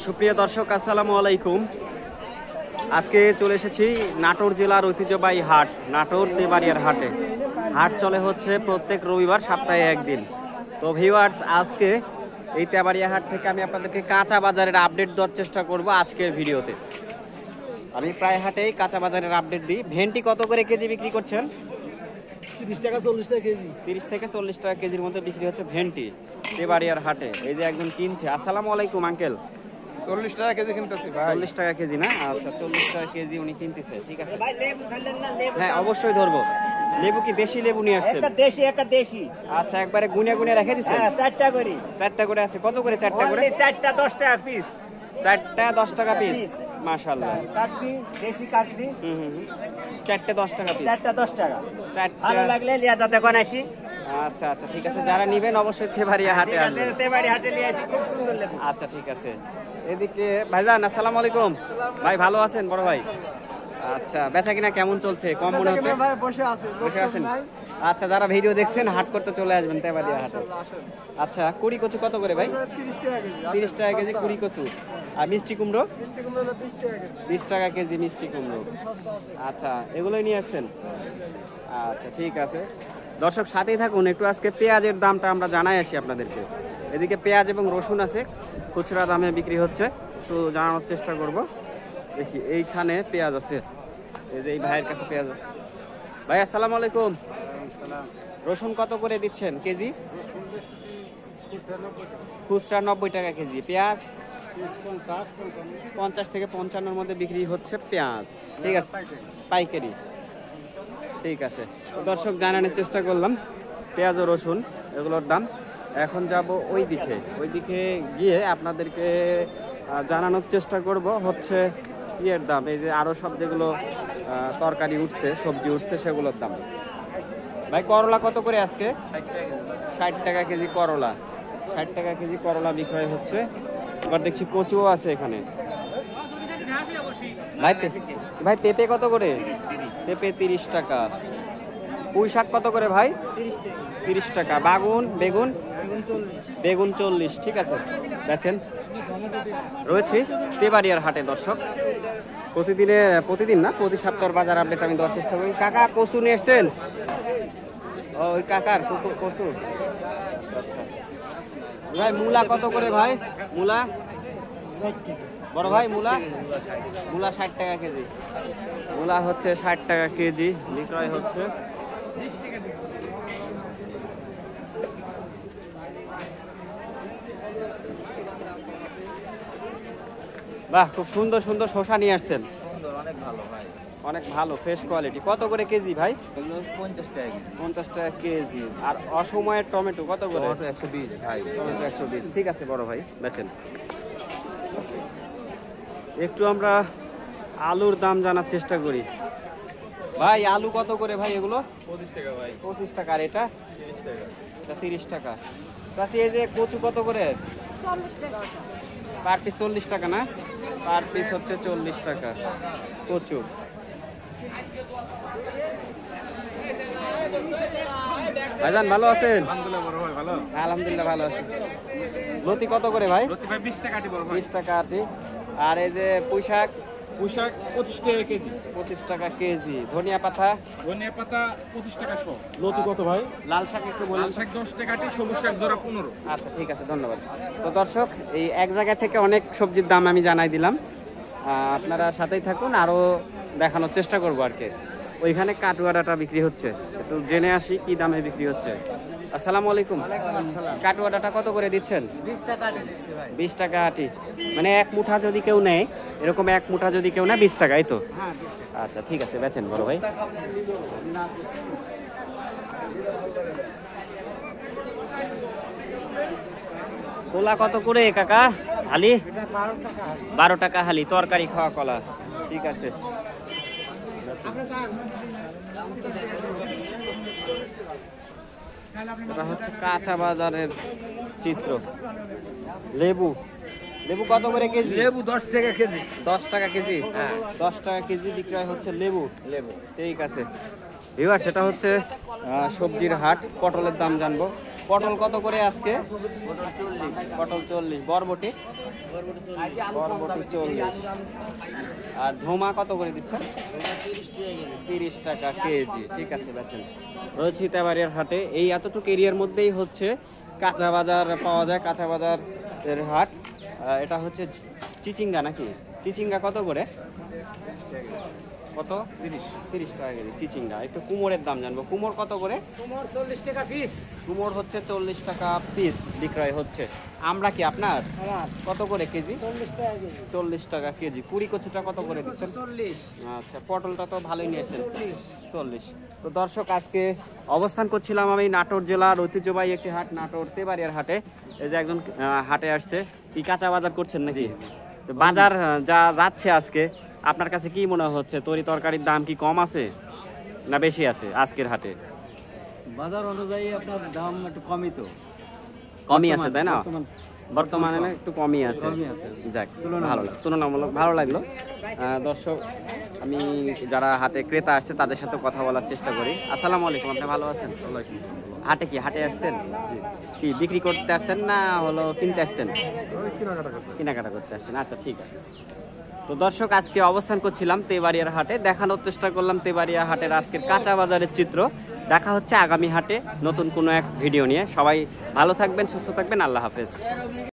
সুপ্রিয় দর্শক আসসালামু আলাইকুম। আজকে চলে এসেছি নাটোর জেলার ঐতিহ্যবাহী হাট নাটোর তেবাড়িয়ার হাটে। হাট চলে হচ্ছে প্রত্যেক রবিবার সপ্তাহে একদিন। তো ভিউয়ার্স, আজকে এই তেবাড়িয়া হাট থেকে আমি আপনাদেরকে কাঁচা বাজারের আপডেট দেওয়ার চেষ্টা করব। আজকের ভিডিওতে আমি প্রায় হাটেই কাঁচা বাজারের আপডেট দিই। ভেন্ডি কত করে কেজি বিক্রি করছেন? 30 টাকা 40 টাকা কেজি। 30 থেকে 40 টাকা কেজির মধ্যে বিক্রি হচ্ছে ভেন্ডি তেবাড়িয়ার হাটে। এই যে একজন কিনছে। আসসালামু আলাইকুম আঙ্কেল। 40 টাকা কেজি কিনতেছি ভাই। 40 টাকা কেজি না? আচ্ছা, 40 টাকা কেজি উনি কিনতেছে। ঠিক আছে, হ্যাঁ অবশ্যই ধরবো। লেবু কি দেশি লেবু নিয়ে আসছেন? একটা দেশি। আচ্ছা, একবারে গুনে গুনে রেখে দিছেন? হ্যাঁ, 4টা করে। 4টা করে আছে। কত করে 4টা করে? 4টা 10 টাকা পিস। 4টা 10 টাকা পিস। মাশাআল্লাহ। কাকসি, দেশি কাকসি। 4টে 10 টাকা পিস। 4টা 10 টাকা। 4টা। ভালো লাগলে লিয়া যাতে কোনাসি। আচ্ছা আচ্ছা, ঠিক আছে। যারা নেবেন অবশ্যই তেবাড়িয়া হাটে আসবেন। তেবাড়ি হাটে লিয়ে আসি, খুব সুন্দর লেবু। আচ্ছা, ঠিক আছে। এদিকে ভাইজান আসসালামু আলাইকুম। ভাই ভালো আছেন বড় ভাই? আচ্ছা, বেচা কিনা কেমন চলছে? কম মনে হচ্ছে? ভাই বসে আছে। বসে আছেন? আচ্ছা, যারা ভিডিও দেখছেন হাট করতে চলে আসবেন তেবাড়িয়া হাটে। আচ্ছা, কুড়ি কচু কত করে ভাই? 30 টাকা কেজি। 30 টাকা কেজি কুড়ি কচু। আর মিষ্টি কুমড়ো? মিষ্টি কুমড়া 30 টাকা কেজি। 20 টাকা কেজি মিষ্টি কুমড়ো। আচ্ছা, এগুলোই নিয়ে আসছেন? আচ্ছা, ঠিক আছে। দর্শক সাথেই থাকুন, একটু আজকে পেঁয়াজের দামটা আমরা জানাই আসি আপনাদেরকে। এদিকে পেঁয়াজ এবং রসুন আছে, খুচরা দামে বিক্রি হচ্ছে, একটু জানানোর চেষ্টা করব। দেখি এইখানে পেঁয়াজ আছে, এই যে এই ভাইয়ের কাছে পেঁয়াজ আছে। ভাই আসসালামু আলাইকুম। রসুন কত করে দিচ্ছেন কেজি? খুচরা 90 টাকা কেজি। পেঁয়াজ 50 থেকে 55-এর মধ্যে বিক্রি হচ্ছে পেঁয়াজ। ঠিক আছে, পাইকারি। ঠিক আছে, দর্শক জানানোর চেষ্টা করলাম পেঁয়াজ ও রসুন এগুলোর দাম। এখন যাব ওই দিকে গিয়ে আপনাদেরকে জানানোর চেষ্টা করব হচ্ছে ইয়ের দাম। এই যে আরও সব যেগুলো তরকারি উঠছে, সবজি উঠছে, সেগুলোর দাম। ভাই করলা কত করে আজকে? 60 টাকা কেজি করলা। 60 টাকা কেজি করলা বিক্রয় হচ্ছে। এবার দেখছি কচুও আছে এখানে। ভাই পেঁপে কত করে? পেঁপে 30 টাকা। পুঁই শাক কত করে ভাই? 30 টাকা। বেগুন 40। ঠিক আছে, দেখেন রয়েছে তেবাড়িয়ার হাটে। দর্শক প্রতিদিন না, প্রতি সপ্তাহের বাজার আপডেট আমি দেওয়ার চেষ্টা করি। কাকা কচু নিয়ে এসছেন? ওই কাকার কচু। আচ্ছা ভাই, মূলা কত করে ভাই? মূলা বড় ভাই, মূলা 60 টাকা কেজি। মূলা হচ্ছে 60 টাকা কেজি বিক্রয় হচ্ছে। বাহ, খুব সুন্দর সুন্দর শসা নিয়ে আসছেন। অনেক ভালো ভাই। অনেক ভালো, ফ্রেশ কোয়ালিটি। কত করে কেজি ভাই? 50 টাকা কেজি। 50 টাকা কেজি। আর অসময়ের টমেটো কত করে? 120 ভাই। টমেটো 120। ঠিক আছে বড় ভাই, বেচেন। একটু আমরা আলুর দাম জানার চেষ্টা করি। ভাই আলু কত করে ভাই এগুলো? 25 টাকা ভাই। 25 টাকা। আর এটা 30 টাকা। এটা 30 টাকা। চাচি, এই যে কচু কত করে? 40 টাকা। পার পিস 40 টাকা না? পার পিস হচ্ছে 40 টাকা কচু। ভাইজান ভালো আছেন? আলহামদুলিল্লাহ বড় ভাই ভালো। আলহামদুলিল্লাহ ভালো আছি। লতি কত করে ভাই? লতি ভাই 20 টাকা আটি বড় ভাই। 20 টাকা আটি। আর এই যে পুঁই শাক? পুঁই শাক 25 টাকা কেজি। 25 টাকা কেজি। ধনিয়া পাতা? ধনিয়া পাতা 25 টাকা শ। লতি কত ভাই? লাল শাক একটু বলুন। লাল শাক 10 টাকা আটি, সবুজ শাক জোড়া 15। আচ্ছা, ঠিক আছে, ধন্যবাদ। তো দর্শক, এই এক জায়গা থেকে অনেক সবজির দাম আমি জানাই দিলাম। আপনারা সাথেই থাকুন, আরও দেখানোর চেষ্টা করবো আর কি। ওইখানে কাটুয়াডাটা বিক্রি হচ্ছে, একটু জেনে আসি কি দামে বিক্রি হচ্ছে। আসসালামু আলাইকুম। কাটুয়াডাটা কত করে দিচ্ছেন? 20 টাকা আটি দিচ্ছি ভাই। 20 টাকা আটি। মানে এক মুঠা যদি কেউ নেয়, এরকম এক মুঠা যদি কেউ নেয় 20 টাকা, এই তো? হ্যাঁ। আচ্ছা, ঠিক আছে, বেচেন বড় ভাই। কলা কত করে কাকা হালি? 12 টাকা হালি। তরকারি খাওয়া কলা। ঠিক আছে। এটা হচ্ছে কাঁচা বাজারের চিত্র। লেবু কত করে কেজি? লেবু 10 টাকা কেজি। 10 টাকা কেজি। হ্যাঁ, 10 টাকা কেজি বিক্রয় হচ্ছে লেবু। ঠিক আছে ভিউয়ার, সেটা হচ্ছে সবজির হাট। পটলের দাম জানবো। পটল কত করে আজকে? পটল 40, বরবটি 40, আর ধোমা কত করে দিচ্ছেন? 30 টাকা কেজি। ঠিক আছে, বেচেন। রয়েছি তেবাড়িয়ার হাটে। এই এতটুকু এরিয়ার মধ্যেই হচ্ছে কাঁচা বাজার পাওয়া যায়, কাঁচা বাজারের হাট। এটা হচ্ছে চিচিঙ্গা নাকি? চিচিঙ্গা কত করে? কত? 30 টাকা কেজি চিচিঙ্গা। একটু কুমোরের দাম জানবো। কুমোর কত করে? কুমড় 40 টাকা পিস। কুমোর হচ্ছে 40 টাকা পিস বিক্রয় হচ্ছে। আমরা কি আপনার কত করে কেজি? 40 টাকা কেজি। কুড়ি কচুটা কত করে দিচ্ছেন? 40। আচ্ছা, পটলটা তো ভালোই নিয়েছেন, 40। তো দর্শক, আজকে অবস্থান করছিলাম আমি নাটোর জেলার ঐতিহ্যবাহী একটি হাট, নাটোর তেবাড়িয়ার হাটে। এই যে একজন হাটে আসছে, কি কাঁচা বাজার করছেন নাকি? তো বাজার যা যাচ্ছে আজকে, আপনার কাছে কি মনে হচ্ছে? তরি তরকারির দাম কি কম আছে না বেশি আছে আজকের হাটে? বাজার অনুযায়ী আপনার দাম একটু কমই তো। কমই আছে, তাই না? বর্তমানে না একটু কমই আছে। কমই আছে। যাক, ভালো লাগলো, তুলনামূলক ভালো লাগলো। দর্শক, আমি যারা হাটে ক্রেতা আসছে তাদের সাথে কথা বলার চেষ্টা করি। আসসালামু আলাইকুম, আপনি ভালো আছেন? হাটে কি হাটে আসছেন? কি বিক্রি করতে আসছেন না হলো কিনতে আসছেন? কেনাকাটা করতে আসছেন। আচ্ছা, ঠিক আছে। তো দর্শক, আজকে অবস্থান করছিলাম তেবাড়িয়ার হাটে। দেখানোর চেষ্টা করলাম তেবাড়িয়া হাটের আজকের কাঁচা বাজারের চিত্র। দেখা হচ্ছে আগামী হাটে নতুন কোনো এক ভিডিও নিয়ে। সবাই ভালো থাকবেন, সুস্থ থাকবেন। আল্লাহ হাফেজ।